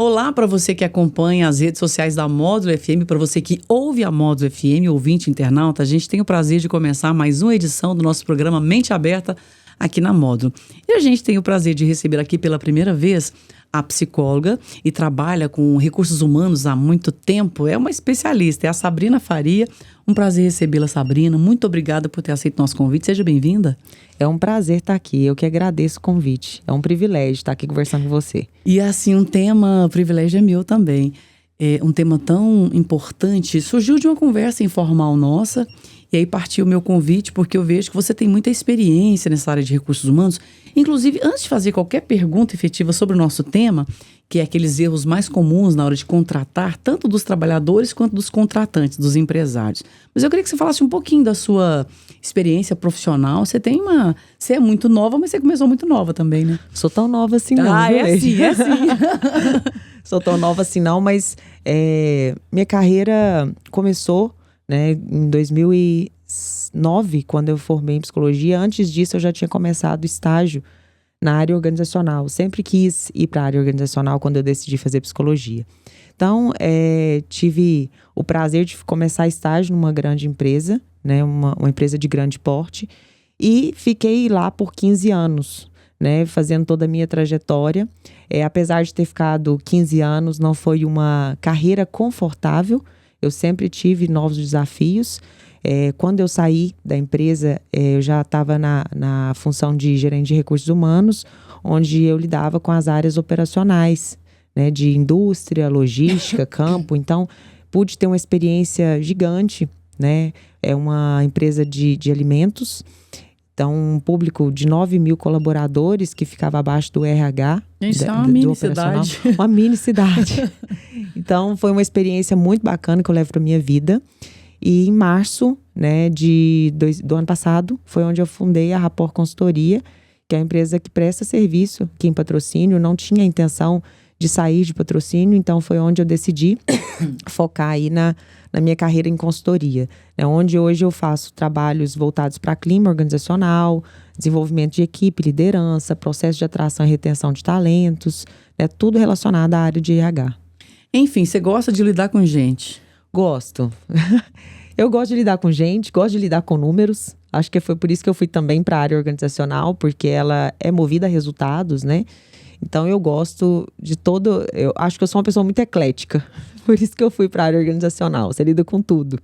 Olá para você que acompanha as redes sociais da Módulo FM, para você que ouve a Módulo FM, ouvinte internauta, a gente tem o prazer de começar mais uma edição do nosso programa Mente Aberta aqui na Módulo. E a gente tem o prazer de receber aqui pela primeira vez a psicóloga e trabalha com recursos humanos há muito tempo, é uma especialista, é a Sabrina Faria. Um prazer recebê-la, Sabrina. Muito obrigada por ter aceito nosso convite. Seja bem-vinda. É um prazer estar aqui. Eu que agradeço o convite. É um privilégio estar aqui conversando com você. E assim, o privilégio é meu também. É um tema tão importante. Surgiu de uma conversa informal nossa. E aí partiu o meu convite, porque eu vejo que você tem muita experiência nessa área de recursos humanos. Inclusive, antes de fazer qualquer pergunta efetiva sobre o nosso tema, que é aqueles erros mais comuns na hora de contratar, tanto dos trabalhadores quanto dos contratantes, dos empresários. Mas eu queria que você falasse um pouquinho da sua experiência profissional. Você é muito nova, mas você começou muito nova também, né? Sou tão nova assim não. É assim. Sou tão nova assim não, mas minha carreira começou, né, em 2009, quando eu formei em psicologia. Antes disso, eu já tinha começado estágio na área organizacional. Sempre quis ir para a área organizacional quando eu decidi fazer psicologia. Então, tive o prazer de começar estágio numa grande empresa, né, uma empresa de grande porte, e fiquei lá por 15 anos, né, fazendo toda a minha trajetória. Apesar de ter ficado 15 anos, não foi uma carreira confortável. Eu sempre tive novos desafios. Quando eu saí da empresa, eu já estava na função de gerente de recursos humanos, onde eu lidava com as áreas operacionais, né, de indústria, logística, campo. Então, pude ter uma experiência gigante, né? É uma empresa de alimentos. Então, um público de 9 mil colaboradores que ficava abaixo do RH. Isso é uma mini cidade. Uma mini cidade. Então, foi uma experiência muito bacana que eu levo para minha vida. E em março, né, do ano passado, foi onde eu fundei a Rapport Consultoria, que é a empresa que presta serviço aqui em Patrocínio. Não tinha intenção de sair de Patrocínio, então foi onde eu decidi focar aí na minha carreira em consultoria, né, onde hoje eu faço trabalhos voltados para clima organizacional, desenvolvimento de equipe, liderança, processo de atração e retenção de talentos, né, tudo relacionado à área de RH. Enfim, você gosta de lidar com gente? Gosto. Eu gosto de lidar com gente, gosto de lidar com números. Acho que foi por isso que eu fui também para a área organizacional, porque ela é movida a resultados, né? Então eu gosto de todo. Eu acho que eu sou uma pessoa muito eclética. Por isso que eu fui para a área organizacional. Você lida com tudo.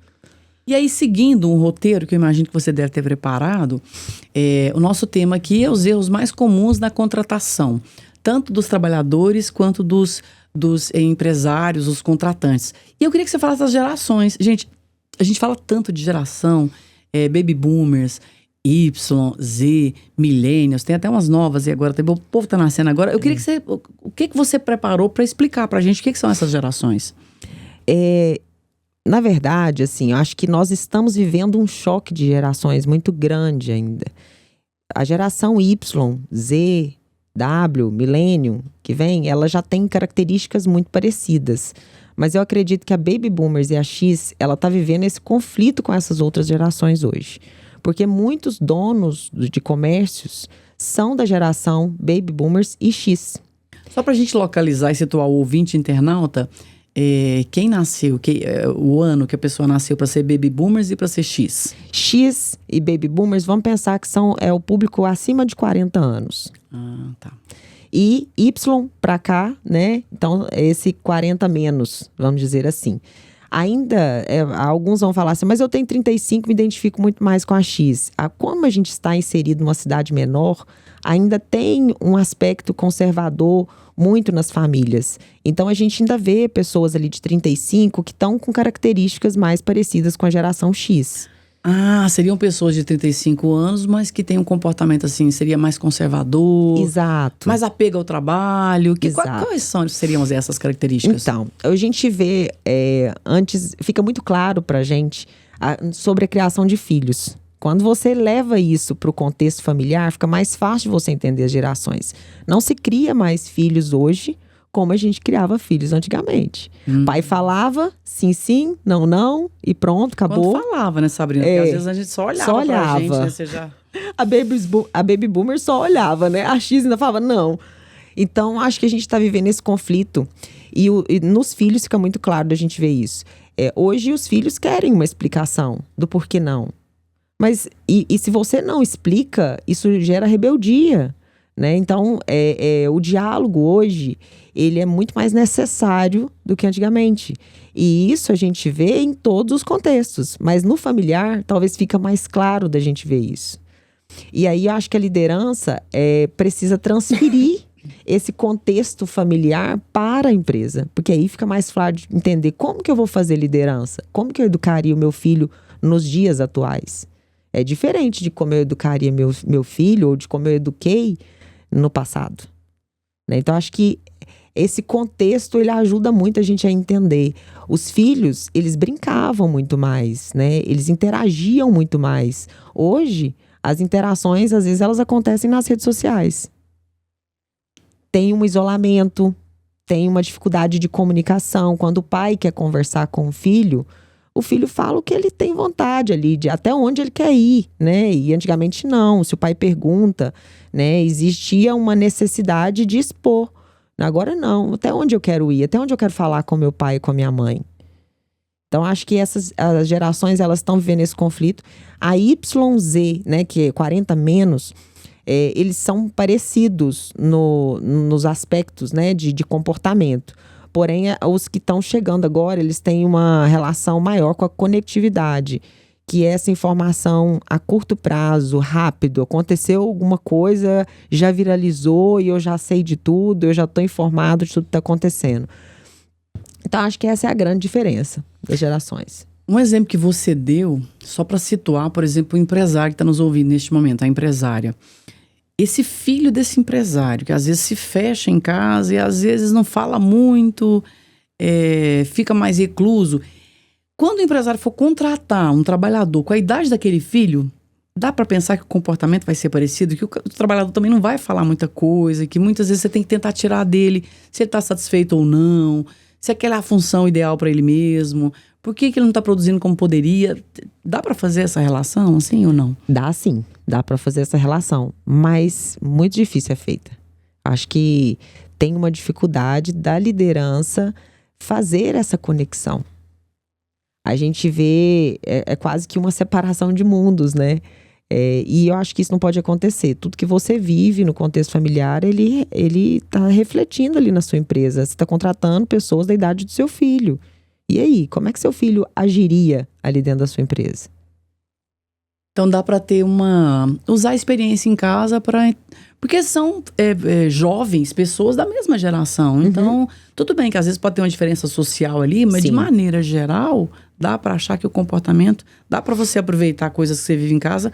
E aí, seguindo um roteiro que eu imagino que você deve ter preparado, o nosso tema aqui é os erros mais comuns na contratação, tanto dos trabalhadores quanto dos empresários, os contratantes. E eu queria que você falasse das gerações. Gente, a gente fala tanto de geração, baby boomers, Y, Z, millennials, tem até umas novas e agora, o povo tá nascendo agora. Eu queria que o que você preparou para explicar pra gente o que são essas gerações? Na verdade, assim, eu acho que nós estamos vivendo um choque de gerações muito grande ainda. A geração Y, Z, W, Millennium, que vem, ela já tem características muito parecidas. Mas eu acredito que a Baby Boomers e a X, ela tá vivendo esse conflito com essas outras gerações hoje. Porque muitos donos de comércios são da geração Baby Boomers e X. Só pra gente localizar e situar o ouvinte internauta, quem nasceu, o ano que a pessoa nasceu para ser Baby Boomers e para ser X? X e Baby Boomers, vamos pensar que é o público acima de 40 anos. Ah, tá. E Y para cá, né? Então, esse 40 menos, vamos dizer assim. Ainda, alguns vão falar assim, mas eu tenho 35, me identifico muito mais com a X. Como a gente está inserido numa cidade menor, ainda tem um aspecto conservador muito nas famílias. Então, a gente ainda vê pessoas ali de 35 que estão com características mais parecidas com a geração X. Ah, seriam pessoas de 35 anos, mas que têm um comportamento assim, seria mais conservador. Exato. Mais apego ao trabalho. Quais seriam essas características? Então, a gente vê, antes, fica muito claro pra gente sobre a criação de filhos. Quando você leva isso para o contexto familiar, fica mais fácil de você entender as gerações. Não se cria mais filhos hoje como a gente criava filhos antigamente. Pai falava, sim, sim, não, não, e pronto, acabou. Quando falava, né, Sabrina? Porque às vezes a gente só olhava pra gente, né? Você já... A Baby Boomer só olhava, né? A X ainda falava, não. Então, acho que a gente está vivendo esse conflito. E nos filhos fica muito claro da gente ver isso. Hoje os filhos querem uma explicação do porquê não. Mas, e se você não explica, isso gera rebeldia, né? Então, o diálogo hoje, ele é muito mais necessário do que antigamente. E isso a gente vê em todos os contextos. Mas no familiar, talvez fica mais claro da gente ver isso. E aí, eu acho que a liderança precisa transferir esse contexto familiar para a empresa. Porque aí fica mais claro de entender como que eu vou fazer liderança. Como que eu educaria o meu filho nos dias atuais. É diferente de como eu educaria meu filho ou de como eu eduquei no passado. Né? Então, acho que esse contexto, ele ajuda muito a gente a entender. Os filhos, eles brincavam muito mais, né? Eles interagiam muito mais. Hoje, as interações, às vezes, elas acontecem nas redes sociais. Tem um isolamento, tem uma dificuldade de comunicação. Quando o pai quer conversar com o filho fala o que ele tem vontade ali, de até onde ele quer ir, né? E antigamente não, se o pai pergunta, né? Existia uma necessidade de expor. Agora não, até onde eu quero ir, até onde eu quero falar com meu pai e com a minha mãe. Então, acho que as gerações, elas estão vivendo esse conflito. A YZ, né, que é 40 menos, eles são parecidos nos aspectos, né, de comportamento. Porém, os que estão chegando agora, eles têm uma relação maior com a conectividade, que é essa informação a curto prazo, rápido. Aconteceu alguma coisa, já viralizou e eu já sei de tudo, eu já estou informado de tudo que está acontecendo. Então, acho que essa é a grande diferença das gerações. Um exemplo que você deu, só para situar, por exemplo, o empresário que está nos ouvindo neste momento, a empresária. Esse filho desse empresário, que às vezes se fecha em casa e às vezes não fala muito, fica mais recluso. Quando o empresário for contratar um trabalhador com a idade daquele filho, dá para pensar que o comportamento vai ser parecido, que o trabalhador também não vai falar muita coisa, que muitas vezes você tem que tentar tirar dele se ele está satisfeito ou não, se aquela é a função ideal para ele mesmo, por que ele não está produzindo como poderia. Dá para fazer essa relação, assim, ou não? Dá sim, dá para fazer essa relação, mas muito difícil é feita. Acho que tem uma dificuldade da liderança fazer essa conexão. A gente vê, quase que uma separação de mundos, né? E eu acho que isso não pode acontecer. Tudo que você vive no contexto familiar, ele está refletindo ali na sua empresa. Você está contratando pessoas da idade do seu filho. E aí, como é que seu filho agiria ali dentro da sua empresa? Então dá para ter usar a experiência em casa porque são jovens, pessoas da mesma geração. Então, tudo bem que às vezes pode ter uma diferença social ali, mas Sim. De maneira geral, dá para achar que o comportamento, dá para você aproveitar coisas que você vive em casa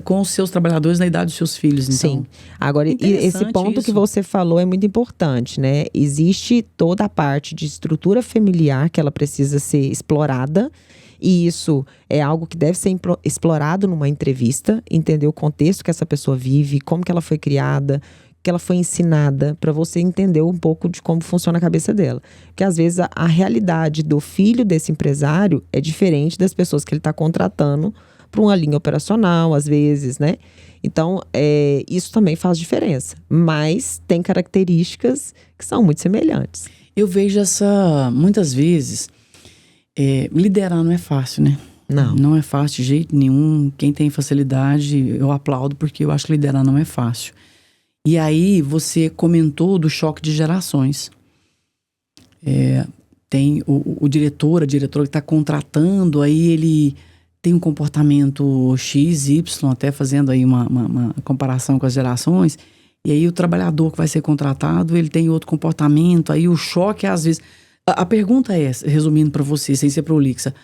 com os seus trabalhadores na idade dos seus filhos. Então, Sim. Agora, esse ponto que você falou é muito importante, né? Existe toda a parte de estrutura familiar que ela precisa ser explorada. E isso é algo que deve ser explorado numa entrevista, entender o contexto que essa pessoa vive, como que ela foi criada, que ela foi ensinada, para você entender um pouco de como funciona a cabeça dela. Porque às vezes a realidade do filho desse empresário é diferente das pessoas que ele está contratando para uma linha operacional, às vezes, né? Então, isso também faz diferença. Mas tem características que são muito semelhantes. Eu vejo muitas vezes, liderar não é fácil, né? Não. Não é fácil de jeito nenhum. Quem tem facilidade, eu aplaudo, porque eu acho que liderar não é fácil. E aí, você comentou do choque de gerações. Tem o diretor, a diretora que está contratando, aí ele tem um comportamento X, Y, até fazendo aí uma comparação com as gerações. E aí, o trabalhador que vai ser contratado, ele tem outro comportamento. Aí, o choque, às vezes... A pergunta é essa, resumindo para você, sem ser prolixa.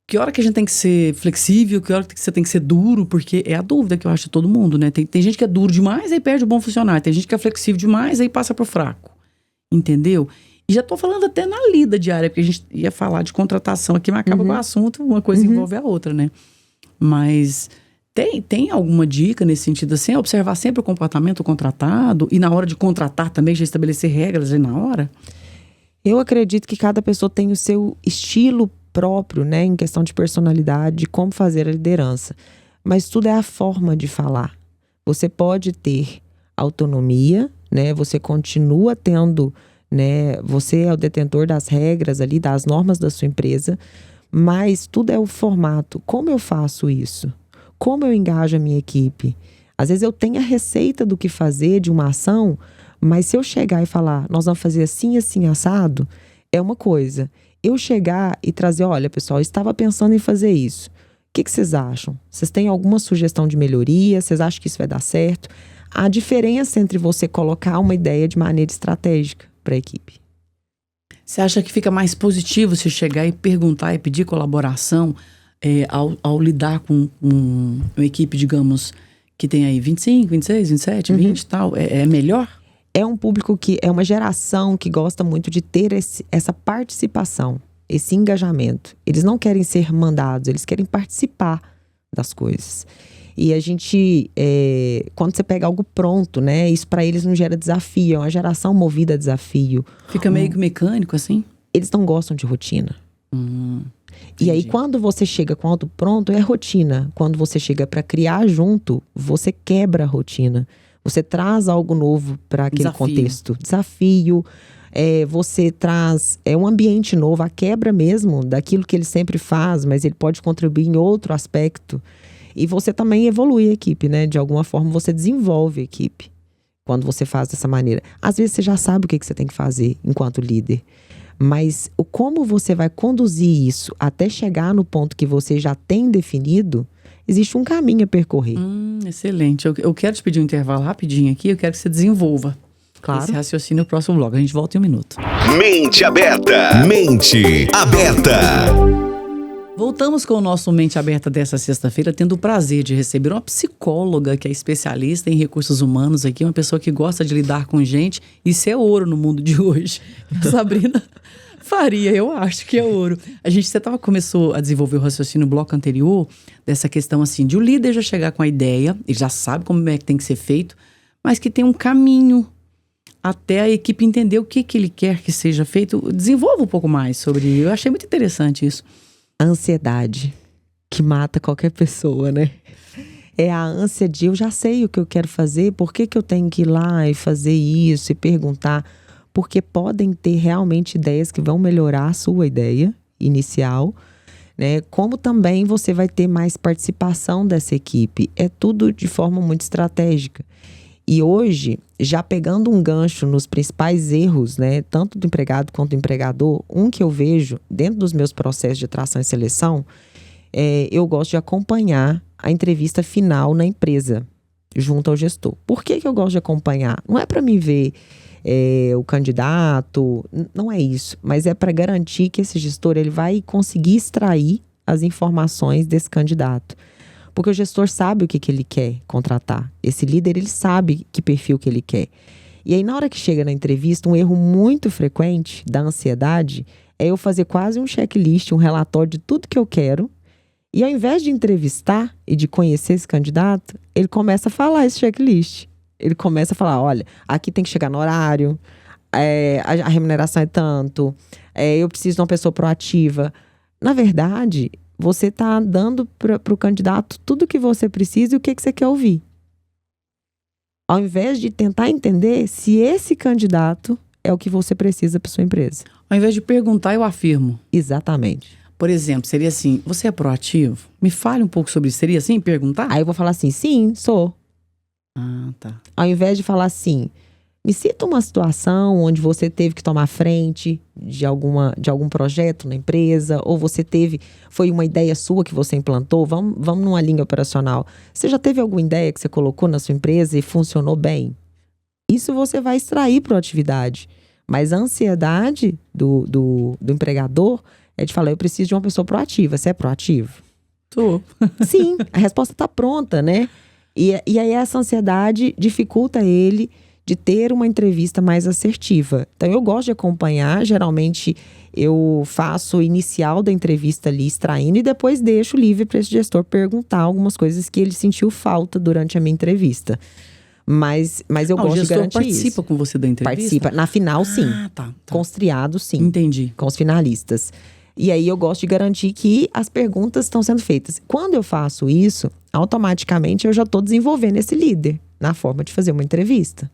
Que hora que a gente tem que ser flexível? Que hora que você tem que ser duro? Porque é a dúvida que eu acho de todo mundo, né? Tem gente que é duro demais, aí perde o bom funcionário. Tem gente que é flexível demais, aí passa pro fraco. Entendeu? E já tô falando até na lida diária, porque a gente ia falar de contratação aqui, mas acaba com o assunto, uma coisa envolve a outra, né? Mas tem alguma dica nesse sentido assim? Observar sempre o comportamento contratado e na hora de contratar também já estabelecer regras aí na hora? Eu acredito que cada pessoa tem o seu estilo próprio, né, em questão de personalidade, de como fazer a liderança. Mas tudo é a forma de falar. Você pode ter autonomia, né, você continua tendo, né? Você é o detentor das regras ali, das normas da sua empresa, mas tudo é o formato. Como eu faço isso? Como eu engajo a minha equipe? Às vezes eu tenho a receita do que fazer de uma ação, mas se eu chegar e falar, nós vamos fazer assim, assim, assado, é uma coisa. Eu chegar e trazer, olha, pessoal, eu estava pensando em fazer isso. O que vocês acham? Vocês têm alguma sugestão de melhoria? Vocês acham que isso vai dar certo? A diferença entre você colocar uma ideia de maneira estratégica para a equipe. Você acha que fica mais positivo se chegar e perguntar e pedir colaboração ao lidar com uma equipe, digamos, que tem aí 25, 26, 27, 20 e tal? É melhor? É um público que é uma geração que gosta muito de ter essa participação, esse engajamento. Eles não querem ser mandados, eles querem participar das coisas. E a gente, quando você pega algo pronto, né? Isso para eles não gera desafio, é uma geração movida a desafio. Fica meio que mecânico, assim? Eles não gostam de rotina. E aí, quando você chega com algo pronto, é rotina. Quando você chega para criar junto, você quebra a rotina. Você traz algo novo para aquele contexto. Desafio. Você traz um ambiente novo, a quebra mesmo daquilo que ele sempre faz, mas ele pode contribuir em outro aspecto. E você também evolui a equipe, né? De alguma forma, você desenvolve a equipe quando você faz dessa maneira. Às vezes, você já sabe o que você tem que fazer enquanto líder. Mas como você vai conduzir isso até chegar no ponto que você já tem definido, existe um caminho a percorrer. Excelente. Eu quero te pedir um intervalo rapidinho aqui. Eu quero que você desenvolva esse raciocínio no próximo bloco. A gente volta em um minuto. Mente aberta. Mente aberta. Voltamos com o nosso Mente Aberta dessa sexta-feira, tendo o prazer de receber uma psicóloga que é especialista em recursos humanos aqui, uma pessoa que gosta de lidar com gente. Isso é ouro no mundo de hoje. Sabrina Faria, eu acho que é ouro. Você começou a desenvolver o raciocínio no bloco anterior, dessa questão assim, de o líder já chegar com a ideia, ele já sabe como é que tem que ser feito, mas que tem um caminho até a equipe entender o que ele quer que seja feito. Desenvolva um pouco mais sobre isso. Eu achei muito interessante isso. A ansiedade que mata qualquer pessoa, né? É a ânsia de eu já sei o que eu quero fazer, por que eu tenho que ir lá e fazer isso e perguntar? Porque podem ter realmente ideias que vão melhorar a sua ideia inicial, né? Como também você vai ter mais participação dessa equipe. É tudo de forma muito estratégica. E hoje, já pegando um gancho nos principais erros, né, tanto do empregado quanto do empregador, um que eu vejo dentro dos meus processos de atração e seleção, eu gosto de acompanhar a entrevista final na empresa, junto ao gestor. Por que eu gosto de acompanhar? Não é para me ver o candidato, não é isso, mas é para garantir que esse gestor ele vai conseguir extrair as informações desse candidato. Porque o gestor sabe o que ele quer contratar. Esse líder, ele sabe que perfil que ele quer. E aí, na hora que chega na entrevista, um erro muito frequente da ansiedade é eu fazer quase um checklist, um relatório de tudo que eu quero. E ao invés de entrevistar e de conhecer esse candidato, ele começa a falar esse checklist. Ele começa a falar, olha, aqui tem que chegar no horário, a remuneração é tanto, eu preciso de uma pessoa proativa. Na verdade, você está dando para o candidato tudo o que você precisa e o que você quer ouvir. Ao invés de tentar entender se esse candidato é o que você precisa para sua empresa. Ao invés de perguntar, eu afirmo. Exatamente. Por exemplo, seria assim, você é proativo? Me fale um pouco sobre isso. Seria assim, perguntar? Aí eu vou falar assim, sim, sou. Ah, tá. Ao invés de falar assim, me cita uma situação onde você teve que tomar frente de algum projeto na empresa, ou foi uma ideia sua que você implantou, vamos numa linha operacional. Você já teve alguma ideia que você colocou na sua empresa e funcionou bem? Isso você vai extrair proatividade. Mas a ansiedade do empregador é de falar, eu preciso de uma pessoa proativa. Você é proativo? Tô. Sim, a resposta está pronta, né? E aí essa ansiedade dificulta ele de ter uma entrevista mais assertiva. Então, eu gosto de acompanhar. Geralmente, eu faço o inicial da entrevista ali, extraindo, e depois deixo livre para esse gestor perguntar algumas coisas que ele sentiu falta durante a minha entrevista. Mas eu gosto de garantir isso. O gestor participa com você da entrevista? Participa. Na final, sim. Tá. Com os triados, sim. Entendi. Com os finalistas. E aí, eu gosto de garantir que as perguntas estão sendo feitas. Quando eu faço isso, automaticamente eu já estou desenvolvendo esse líder na forma de fazer uma entrevista.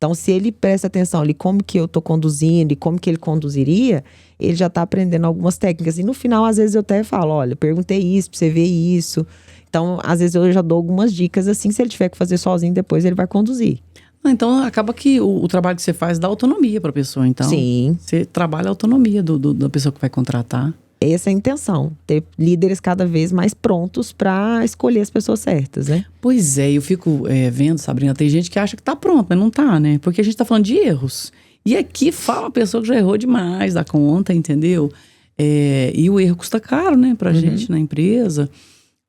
Então, se ele presta atenção ali como que eu tô conduzindo e como que ele conduziria, ele já tá aprendendo algumas técnicas. E no final, às vezes, eu até falo, olha, perguntei isso pra você ver isso. Então, às vezes, eu já dou algumas dicas assim, se ele tiver que fazer sozinho, depois ele vai conduzir. Então, acaba que o trabalho que você faz dá autonomia para a pessoa. Então, Sim. Você trabalha a autonomia da pessoa que vai contratar. Essa é a intenção, ter líderes cada vez mais prontos para escolher as pessoas certas, né? Pois é, eu fico vendo, Sabrina, tem gente que acha que tá pronto, mas não tá, né? Porque a gente tá falando de erros. E aqui fala a pessoa que já errou demais da conta, entendeu? E o erro custa caro, né, pra gente na empresa.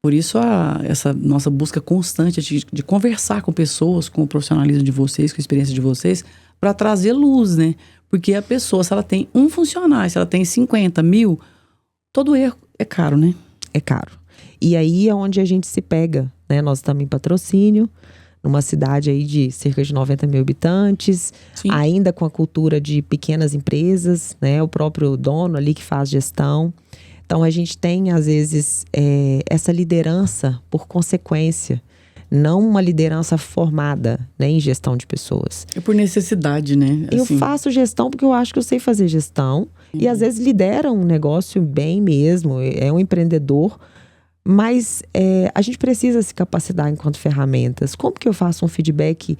Por isso, essa nossa busca constante de conversar com pessoas, com o profissionalismo de vocês, com a experiência de vocês, para trazer luz, né? Porque a pessoa, se ela tem um funcionário, se ela tem 50 mil, todo erro é caro, né? É caro. E aí é onde a gente se pega, né? Nós estamos em Patrocínio, numa cidade aí de cerca de 90 mil habitantes, Sim. ainda com a cultura de pequenas empresas, né? O próprio dono ali que faz gestão. Então, a gente tem, às vezes, essa liderança por consequência, não uma liderança formada, né, em gestão de pessoas. É por necessidade, né? Eu faço gestão porque eu acho que eu sei fazer gestão. E, às vezes, lidera um negócio bem mesmo, é um empreendedor. Mas a gente precisa se capacitar enquanto ferramentas. Como que eu faço um feedback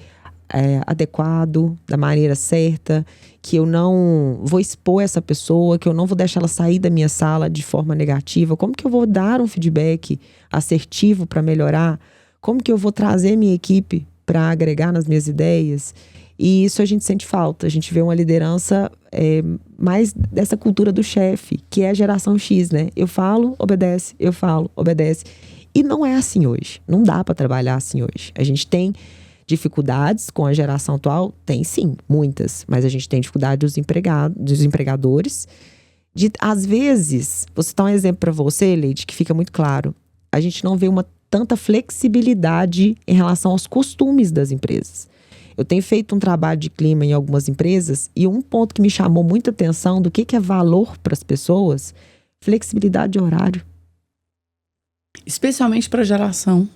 adequado, da maneira certa, que eu não vou expor essa pessoa, que eu não vou deixar ela sair da minha sala de forma negativa? Como que eu vou dar um feedback assertivo para melhorar? Como que eu vou trazer minha equipe para agregar nas minhas ideias? E isso a gente sente falta. A gente vê uma liderança mais dessa cultura do chefe, que é a geração X, né? Eu falo, obedece, eu falo, obedece. E não é assim hoje. Não dá para trabalhar assim hoje. A gente tem dificuldades com a geração atual? Tem sim, muitas. Mas a gente tem dificuldade dos empregadores. Às vezes, vou citar um exemplo para você, Leide, que fica muito claro. A gente não vê tanta flexibilidade em relação aos costumes das empresas. Eu tenho feito um trabalho de clima em algumas empresas e um ponto que me chamou muita atenção do que é valor para as pessoas, flexibilidade de horário. Especialmente para a geração.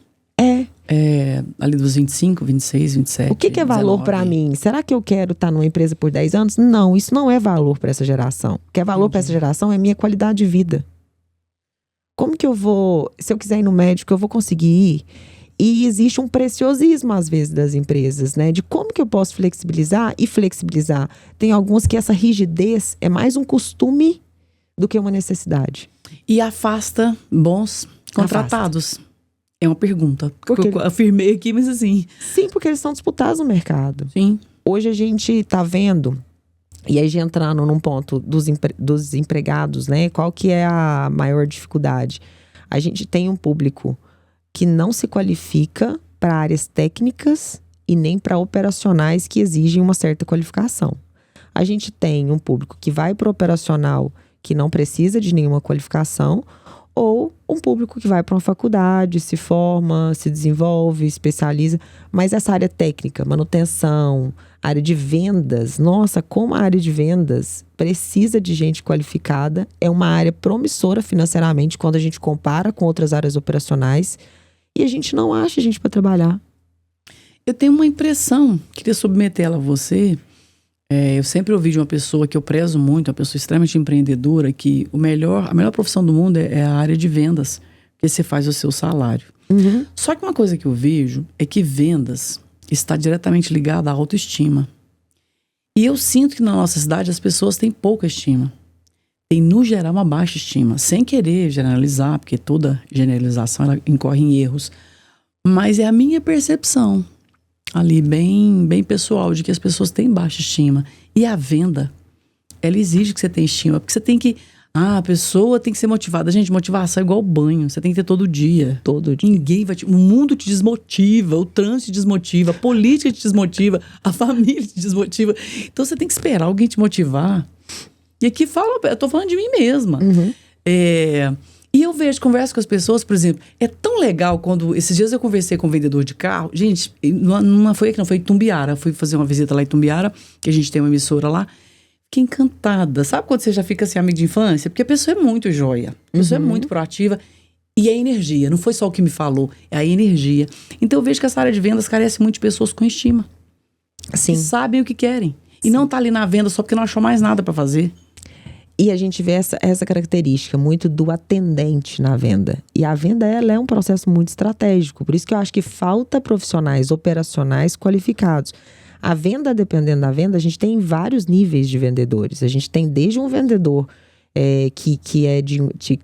Ali dos 25, 26, 27. O que é valor para mim? Será que eu quero estar numa empresa por 10 anos? Não, isso não é valor para essa geração. O que é valor para essa geração é minha qualidade de vida. Como que eu vou, se eu quiser ir no médico, eu vou conseguir ir? E existe um preciosismo, às vezes, das empresas, né? De como que eu posso flexibilizar e flexibilizar. Tem alguns que essa rigidez é mais um costume do que uma necessidade. E afasta bons contratados. Afasta. É uma pergunta. Porque eu afirmei aqui, mas assim... Sim, porque eles estão disputados no mercado. Sim. Hoje a gente está vendo, e aí já entrando num ponto dos empregados, né? Qual que é a maior dificuldade? A gente tem um público que não se qualifica para áreas técnicas e nem para operacionais que exigem uma certa qualificação. A gente tem um público que vai para o operacional que não precisa de nenhuma qualificação, ou um público que vai para uma faculdade, se forma, se desenvolve, especializa. Mas essa área técnica, manutenção, área de vendas, nossa, como a área de vendas precisa de gente qualificada, é uma área promissora financeiramente quando a gente compara com outras áreas operacionais. E a gente não acha gente para trabalhar. Eu tenho uma impressão, queria submeter ela a você. Eu sempre ouvi de uma pessoa que eu prezo muito, uma pessoa extremamente empreendedora, que a melhor profissão do mundo é a área de vendas, porque você faz o seu salário. Uhum. Só que uma coisa que eu vejo é que vendas está diretamente ligada à autoestima. E eu sinto que na nossa cidade as pessoas têm pouca estima. Tem, no geral, uma baixa estima. Sem querer generalizar, porque toda generalização ela incorre em erros. Mas é a minha percepção, ali bem pessoal, de que as pessoas têm baixa estima. E a venda, ela exige que você tenha estima. Porque você tem que... a pessoa tem que ser motivada. Gente, motivação é igual banho. Você tem que ter todo dia. Todo dia. Ninguém vai o mundo te desmotiva, o trânsito te desmotiva, a política te desmotiva, a família te desmotiva. Então você tem que esperar alguém te motivar. E aqui eu tô falando de mim mesma. Uhum. E eu converso com as pessoas, por exemplo, é tão legal quando... Esses dias eu conversei com um vendedor de carro. Gente, não foi aqui, não, foi em Tumbiara. Fui fazer uma visita lá em Tumbiara, que a gente tem uma emissora lá. Fiquei encantada. Sabe quando você já fica assim, amigo de infância? Porque a pessoa é muito joia. A pessoa é muito proativa. E é energia. Não foi só o que me falou, é a energia. Então eu vejo que essa área de vendas carece muito de pessoas com estima. Sim. que sabem o que querem. E não tá ali na venda só porque não achou mais nada para fazer. E a gente vê essa característica muito do atendente na venda. E a venda, ela é um processo muito estratégico. Por isso que eu acho que falta profissionais operacionais qualificados. A venda, dependendo da venda, a gente tem vários níveis de vendedores. A gente tem desde um vendedor que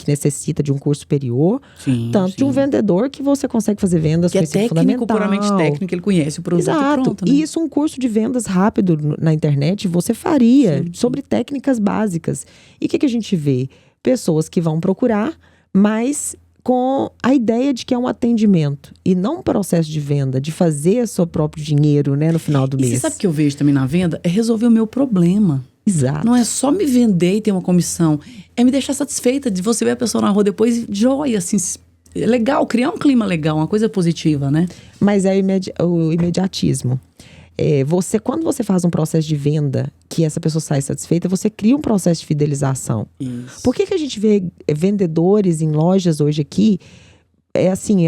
necessita de um curso superior, tanto de um vendedor que você consegue fazer vendas que com é ensino técnico, fundamental. puramente técnico, ele conhece o produto. Exato. E pronto, né? E isso, um curso de vendas rápido na internet, você faria sobre técnicas básicas. E o que a gente vê? Pessoas que vão procurar, mas com a ideia de que é um atendimento e não um processo de venda, de fazer o seu próprio dinheiro, né, no final do mês. E você sabe o que eu vejo também na venda? É resolver o meu problema. Exato. Não é só me vender e ter uma comissão. É me deixar satisfeita de você ver a pessoa na rua depois e joia, assim. É legal, criar um clima legal, uma coisa positiva, né? Mas é o imediatismo. Quando você faz um processo de venda que essa pessoa sai satisfeita, você cria um processo de fidelização. Isso. Por que a gente vê vendedores em lojas hoje aqui,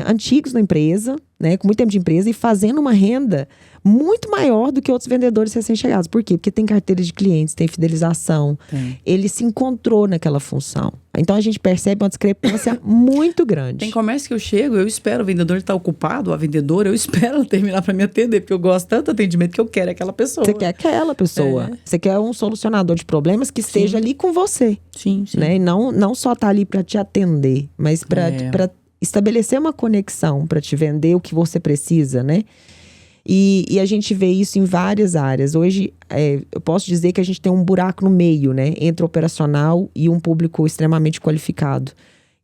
antigos na empresa, né, com muito tempo de empresa, e fazendo uma renda muito maior do que outros vendedores recém-chegados? Por quê? Porque tem carteira de clientes, tem fidelização. Ele se encontrou naquela função. Então a gente percebe uma discrepância muito grande. Tem comércio que eu chego, eu espero o vendedor estar ocupado, a vendedora, eu espero ela terminar para me atender, porque eu gosto tanto do atendimento que eu quero aquela pessoa. Você quer aquela pessoa. Você quer um solucionador de problemas que esteja ali com você. Sim. Né? E não só tá ali para te atender, mas para estabelecer uma conexão, para te vender o que você precisa, né? E a gente vê isso em várias áreas. Hoje, eu posso dizer que a gente tem um buraco no meio, né? Entre o operacional e um público extremamente qualificado.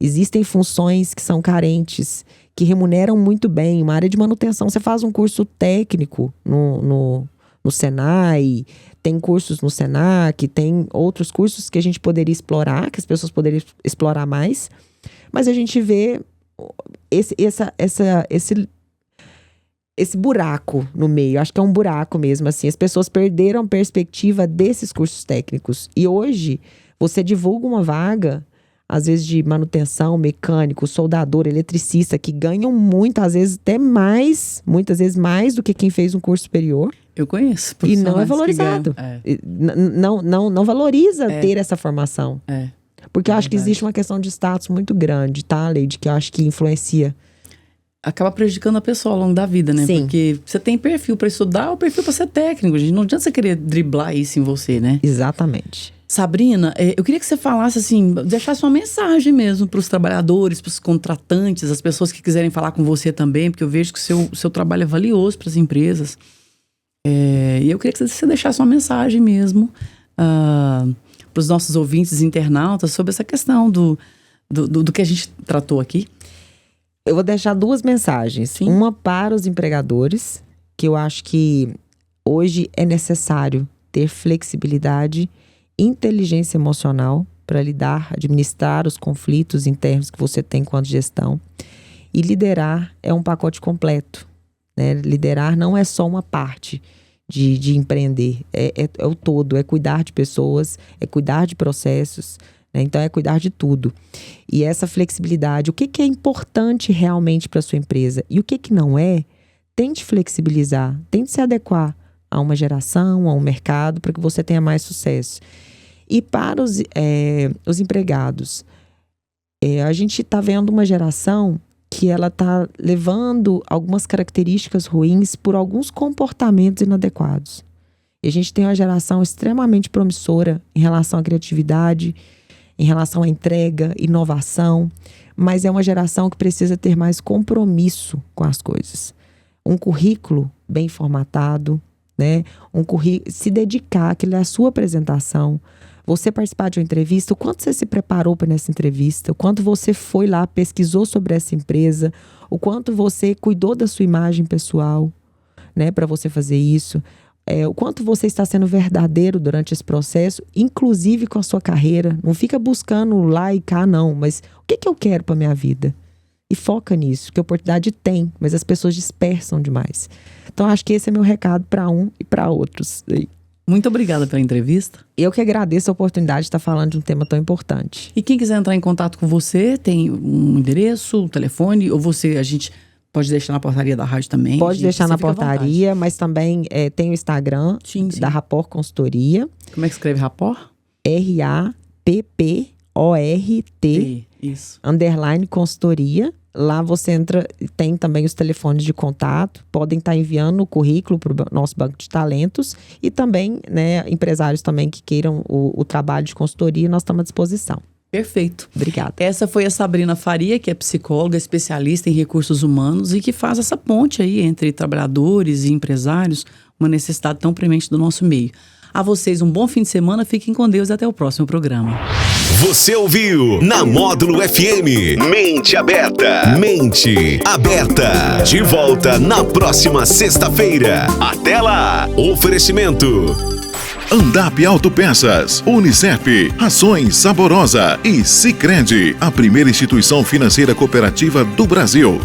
Existem funções que são carentes, que remuneram muito bem. Uma área de manutenção, você faz um curso técnico no Senai, tem cursos no Senac, tem outros cursos que a gente poderia explorar, que as pessoas poderiam explorar mais. Mas a gente vê esse buraco no meio. Acho que é um buraco mesmo, assim. As pessoas perderam a perspectiva desses cursos técnicos. E hoje, você divulga uma vaga, às vezes de manutenção, mecânico, soldador, eletricista, que ganham muito, às vezes até mais, muitas vezes mais do que quem fez um curso superior. Eu conheço. E não é valorizado. Não valoriza ter essa formação. Porque eu acho que existe uma questão de status muito grande, tá, Leide? Que eu acho que influencia. Acaba prejudicando a pessoa ao longo da vida, né? Sim. Porque você tem perfil para estudar ou perfil para ser técnico, gente. Não adianta você querer driblar isso em você, né? Exatamente. Sabrina, eu queria que você falasse assim, deixasse uma mensagem mesmo para os trabalhadores, para os contratantes, as pessoas que quiserem falar com você também, porque eu vejo que o seu trabalho é valioso para as empresas. E eu queria que você deixasse uma mensagem mesmo para os nossos ouvintes internautas sobre essa questão do que a gente tratou aqui. Eu vou deixar duas mensagens. Sim. Uma para os empregadores, que eu acho que hoje é necessário ter flexibilidade, inteligência emocional para administrar os conflitos internos que você tem enquanto gestão. E liderar é um pacote completo, né? Liderar não é só uma parte de empreender, é o todo, é cuidar de pessoas, é cuidar de processos, né? Então é cuidar de tudo. E essa flexibilidade, o que é importante realmente para a sua empresa e o que não é, tente flexibilizar, tente se adequar a uma geração, a um mercado, para que você tenha mais sucesso. E para os empregados, a gente está vendo uma geração que ela está levando algumas características ruins por alguns comportamentos inadequados. E a gente tem uma geração extremamente promissora em relação à criatividade, em relação à entrega, inovação, mas é uma geração que precisa ter mais compromisso com as coisas. Um currículo bem formatado, né? Se dedicar, aquilo é a sua apresentação. Você participar de uma entrevista, o quanto você se preparou para essa entrevista, o quanto você foi lá, pesquisou sobre essa empresa, o quanto você cuidou da sua imagem pessoal, né, para você fazer isso. O quanto você está sendo verdadeiro durante esse processo, inclusive com a sua carreira. Não fica buscando lá e cá, não. Mas o que eu quero para minha vida? E foca nisso, que oportunidade tem, mas as pessoas dispersam demais. Então, acho que esse é meu recado para um e para outros. Muito obrigada pela entrevista. Eu que agradeço a oportunidade de estar falando de um tema tão importante. E quem quiser entrar em contato com você, tem um endereço, um telefone, ou a gente Pode deixar na portaria da rádio também. Pode gente, deixar você na fica à vontade. portaria, mas também tem o Instagram Sim, sim. da Rapport Consultoria. Como é que escreve Rapport? RAPPORT Isso. _ consultoria. Lá você entra, tem também os telefones de contato, podem estar enviando o currículo para o nosso banco de talentos e também, né, empresários também que queiram o trabalho de consultoria, nós estamos à disposição. Perfeito. Obrigada. Essa foi a Sabrina Faria, que é psicóloga, especialista em recursos humanos e que faz essa ponte aí entre trabalhadores e empresários, uma necessidade tão premente do nosso meio. A vocês um bom fim de semana, fiquem com Deus e até o próximo programa. Você ouviu na Módulo FM Mente Aberta. Mente Aberta. De volta na próxima sexta-feira. Até lá. Oferecimento Andap Autopeças, Unicef, Rações Saborosa e Sicredi, a primeira instituição financeira cooperativa do Brasil.